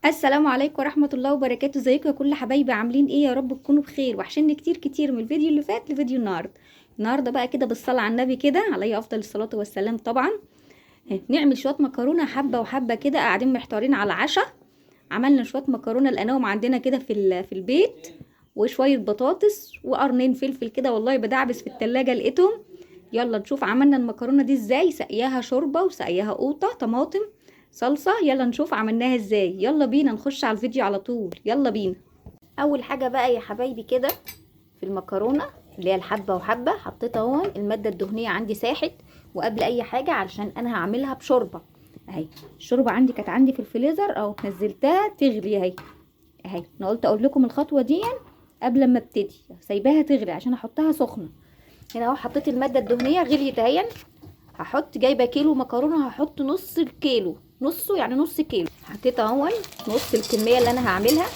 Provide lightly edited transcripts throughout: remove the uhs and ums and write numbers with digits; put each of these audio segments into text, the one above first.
السلام عليكم ورحمة الله وبركاته. ازيكم يا كل حبايبي؟ عاملين ايه؟ يا رب تكونوا بخير. وحشني كتير كتير من الفيديو اللي فات لفيديو النهارده بقى كده بالصلاة على النبي كده عليه افضل الصلاة والسلام طبعا. نعمل شوية مكرونة حبة وحبة كده، قاعدين محتارين على العشاء. عملنا شوية مكرونة لقيناهم عندنا كده في البيت، وشوية بطاطس وقرنين فلفل كده، والله بدعبس في التلاجة لقيتهم. يلا نشوف عملنا المكرونة دي ازاي، سقياها شوربة وسقياها قوطة طماطم صلصة. يلا نشوف عملناها ازاي، يلا بينا نخش على الفيديو على طول، يلا بينا. اول حاجة بقى يا حبايبي كده في المكرونة اللي هي الحبة وحبة، حطيت اهو المادة الدهنية عندي ساحت. وقبل اي حاجة علشان انا هعملها بشوربة اهي. الشوربة عندي كانت عندي في الفريزر اهو، نزلتها تغلي اهي. انا قلت اقول لكم الخطوة دي قبل ما ابتدي، سايباها تغلي عشان احطها سخنة. هنا اهو حطيت المادة الدهنية غليت اهي. هحط جايبه كيلو مكرونه، هحط نص الكيلو، نصه يعني نص كيلو. حطيت اهو نص الكميه اللي انا هعملها.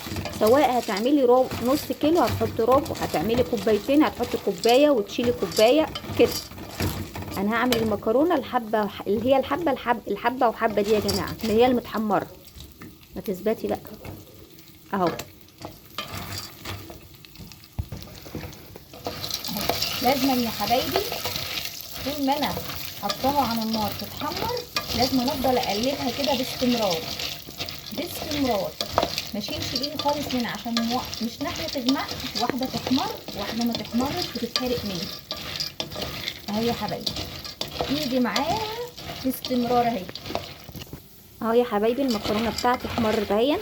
سواء هتعملي نص كيلو هتحطي ربع، هتعملي كوبايتين هتحطي كوبايه وتشيلي كوبايه كده. انا هعمل المكرونه الحبه اللي هي الحبه وحبه دي يا جماعه، اللي هي المتحمره. ما تثبتي بقى اهو. لازم يا حبايبي طول ما انا حطاها على النار تتحمر، لازم افضل اقلبها كده باستمرار باستمرار. ما اشيلش ايدي خالص منها عشان مش ناحيه تغمق، واحده تحمر واحده ما تحمرش بتتحرق مني اهي يا حبايبي. ايدي معاها باستمرار اهي. اهو يا حبايبي المكرونه بتاعتي احمرت اهي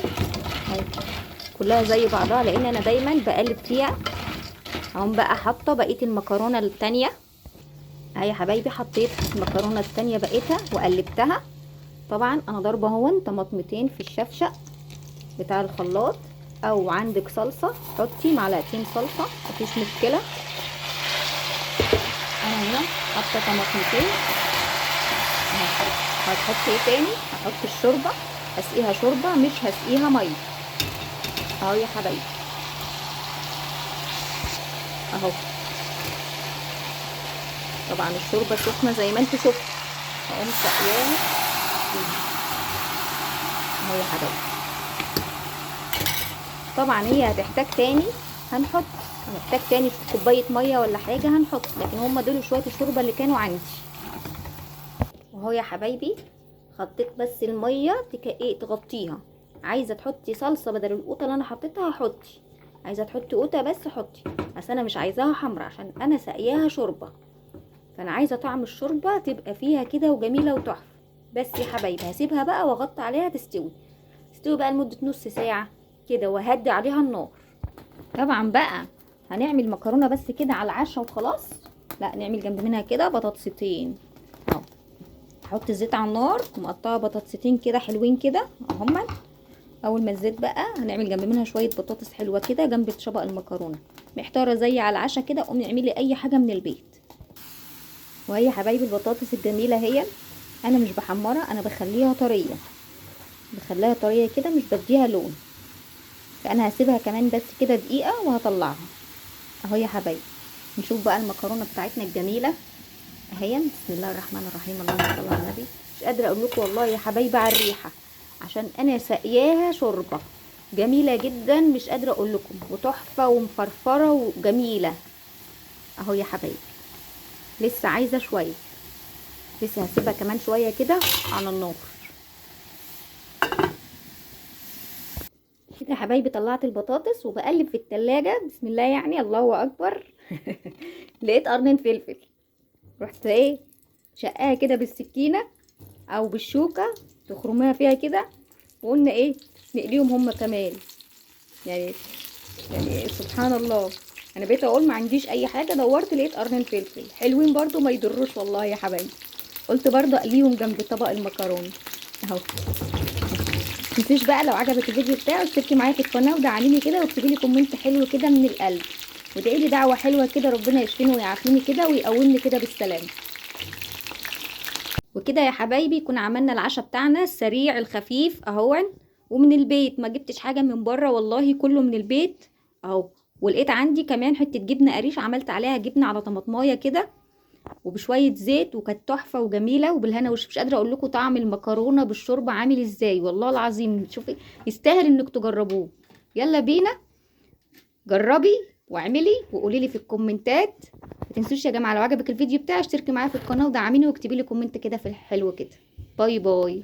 كلها زي بعضها، لان انا دايما بقلب فيها. اهو بقى حاطه بقيه المكرونه التانيه اهي يا حبايبي. حطيت المكرونه التانيه بقيتها وقلبتها. طبعا انا ضاربه اهون طماطمتين في الشفشق بتاع الخلاط، او عندك صلصه حطي معلقتين صلصه مفيش مشكله. انا هنا حاطه طماطمتين. هتحطي ايه تاني؟ هحط الشوربه، هسقيها شوربه مش هسقيها ميه اهو يا حبايبي اهو. طبعا الشوربه سخنه زي ما انتوا شفتوا، هقوم سقياها اهو يا حبايبي. طبعا هي هتحتاج تاني، هنحتاج تاني كوبايه ميه ولا حاجه هنحط، لكن هما دول شويه الشوربه اللي كانوا عندي. وهو يا حبايبي حطيت بس الميه تغطيها. عايزه تحطي صلصه بدل القوطه اللي انا حطيتها حطي، عايزه تحطي قوطه بس حطي، بس انا مش عايزاها حمرا عشان انا سقياها شوربه. فانا عايزه طعم الشوربه تبقى فيها كده وجميله وتحفه. بس يا حبايبي هسيبها بقى واغطي عليها تستوي بقى لمده نص ساعه كده، وهدي عليها النار. طبعا بقى هنعمل مكرونه بس كده على العشاء وخلاص؟ لا، نعمل جنب منها كده بطاطستين اهو. احط الزيت على النار ومقطعه بطاطستين كده حلوين كده اهما. اول ما الزيت بقى هنعمل جنب منها شويه بطاطس حلوه كده جنب طبق المكرونه. محتاره زي على العشاء كده، قومي اعملي اي حاجه من البيت. وهي حبايبي البطاطس الجميله هي، انا مش بحمرها، انا بخليها طريه، بخليها طريه كده مش بديها لون. فانا هسيبها كمان بس كده دقيقه وهطلعها اهو يا حبايبي. نشوف بقى المكرونه بتاعتنا الجميله اهي. بسم الله الرحمن الرحيم، اللهم صل على النبي. مش قادره اقول لكم والله يا حبايبي على الريحه، عشان انا سقياها شوربه جميله جدا، مش قادره اقول لكم، وتحفه ومفرفره وجميله اهو يا حبايبي. لسه عايزه شويه، لسه هسيبها كمان شويه كده على النار كده يا حبايبي. طلعت البطاطس وبقلب في التلاجة بسم الله يعني الله اكبر. لقيت قرنين فلفل، رحت ايه شقاها كده بالسكينه او بالشوكه، تخرميها فيها كده، وقلنا ايه نقليهم هما كمان يعني. يعني سبحان الله، انا بقيت اقول ما عنديش اي حاجه، دورت لقيت قرنين فلفل حلوين برضو ما يضروش والله يا حبايبي. قلت برضو اقليهم جنب طبق المكرونه اهو. متنسيش بقى لو عجبك الفيديو بتاعي اشتركي معايا في القناه ودعميني كده، واكتبي لي كومنت حلو كده من القلب، وادعي لي دعوه حلوه كده ربنا يشفيني ويعافيني كده ويقومني كده بالسلامه. وكده يا حبايبي كنا عملنا العشاء بتاعنا السريع الخفيف اهو، ومن البيت، ما جبتش حاجه من بره والله، كله من البيت اهو. ولقيت عندي كمان حته جبنه قريش، عملت عليها جبنه على طماطمايه كده وبشويه زيت، وكانت تحفه وجميله وبالهنا مش قادره اقول لكم طعم المكرونه بالشوربه عامل ازاي، والله العظيم شوفي يستاهل انك تجربوه. يلا بينا جربي واعملي وقولي لي في الكومنتات. ما تنسوش يا جماعه لو عجبك الفيديو بتاعي اشتركي معايا في القناه ودعميني واكتبي لي كومنت كده في الحلو كده. باي باي.